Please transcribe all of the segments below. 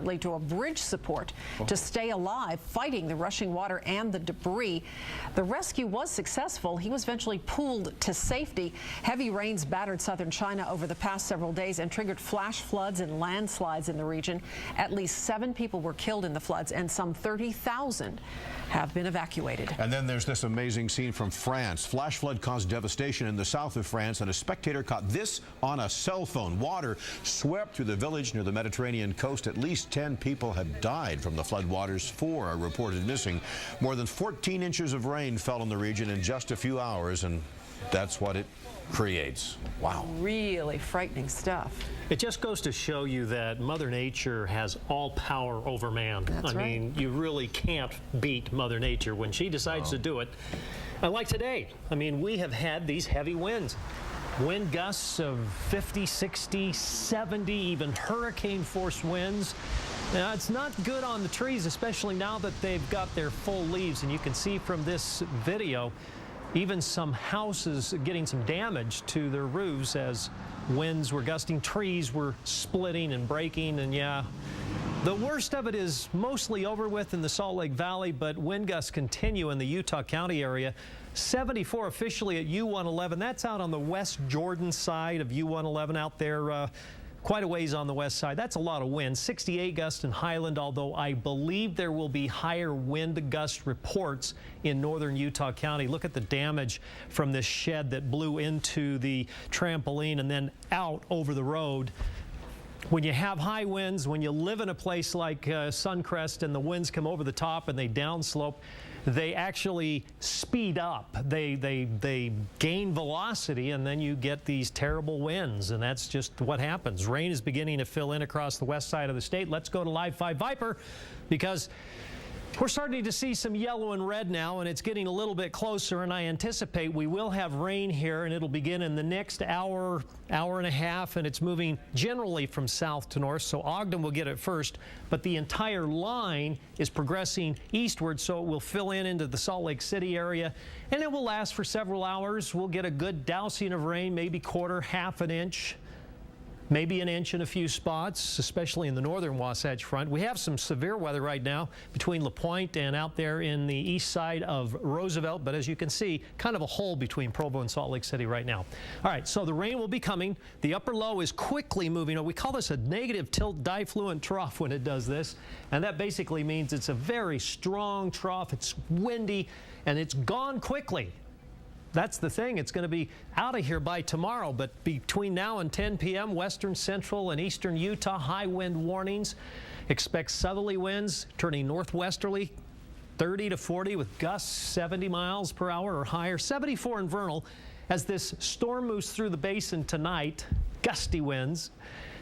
desperately to a bridge support to stay alive, fighting the rushing water and the debris. The rescue was successful. He was eventually pulled to safety. Heavy rains battered southern China over the past several days and triggered flash floods and landslides in the region. At least 7 people were killed in the floods, and some 30,000 have been evacuated. And then there's this amazing scene from France. Flash flood caused devastation in the south of France, and a spectator caught this on a cell phone. Water swept through the village near the Mediterranean coast. At least 10 people have died from the floodwaters. 4 are reported missing. More than 14 inches of rain fell in the region in just a few hours, and that's what it creates. Wow. Really frightening stuff. It just goes to show you that Mother Nature has all power over man. That's right. I mean, you really can't beat Mother Nature when she decides to do it. And like today, I mean, we have had these heavy winds. Wind gusts of 50, 60, 70, even hurricane-force winds. Now, it's not good on the trees, especially now that they've got their full leaves. And you can see from this video, even some houses getting some damage to their roofs as winds were gusting. Trees were splitting and breaking, and yeah, the worst of it is mostly over with in the Salt Lake Valley, but wind gusts continue in the Utah County area. 74 officially at U-111. That's out on the West Jordan side of U-111 out there. Quite a ways on the west side. That's a lot of wind. 68 gusts in Highland, although I believe there will be higher wind gust reports in northern Utah County. Look at the damage from this shed that blew into the trampoline and then out over the road. When you have high winds, when you live in a place like Suncrest and the winds come over the top and they downslope, they actually speed up. They gain velocity, and then you get these terrible winds, and that's just what happens. Rain is beginning to fill in across the west side of the state. Let's go to Live 5 Viper, because we're starting to see some yellow and red now, and it's getting a little bit closer, and I anticipate we will have rain here, and it'll begin in the next hour, hour and a half, and it's moving generally from south to north, so Ogden will get it first, but the entire line is progressing eastward, so it will fill in into the Salt Lake City area, and it will last for several hours. We'll get a good dousing of rain, maybe quarter, half an inch. Maybe an inch in a few spots, especially in the northern Wasatch Front. We have some severe weather right now between La Pointe and out there in the east side of Roosevelt, but as you can see, kind of a hole between Provo and Salt Lake City right now. All right, so the rain will be coming. The upper low is quickly moving. We call this a negative tilt difluent trough when it does this, and that basically means it's a very strong trough. It's windy, and it's gone quickly. That's the thing. It's going to be out of here by tomorrow, but between now and 10 p.m., western, central, and eastern Utah, high wind warnings. Expect southerly winds turning northwesterly, 30 to 40 with gusts 70 miles per hour or higher. 74 in Vernal as this storm moves through the basin tonight. Gusty winds.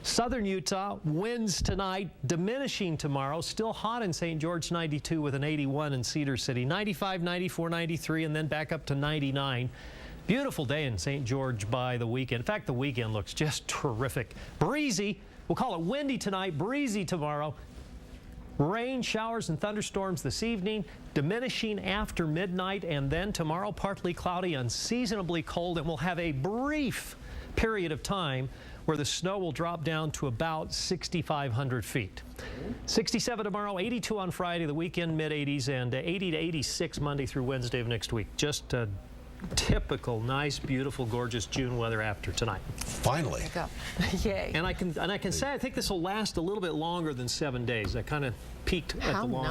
Southern Utah, winds tonight, diminishing tomorrow. Still hot in St. George, 92 with an 81 in Cedar City. 95, 94, 93, and then back up to 99. Beautiful day in St. George by the weekend. In fact, the weekend looks just terrific. Breezy. We'll call it windy tonight, breezy tomorrow. Rain, showers, and thunderstorms this evening, diminishing after midnight, and then tomorrow partly cloudy, unseasonably cold, and we'll have a brief period of time where the snow will drop down to about 6,500 feet. 67 tomorrow, 82 on Friday, the weekend mid-80s, and 80 to 86 Monday through Wednesday of next week. Just a typical, nice, beautiful, gorgeous June weather after tonight. Finally. Yay. And I can say I think this will last a little bit longer than 7 days. I kind of peaked at the long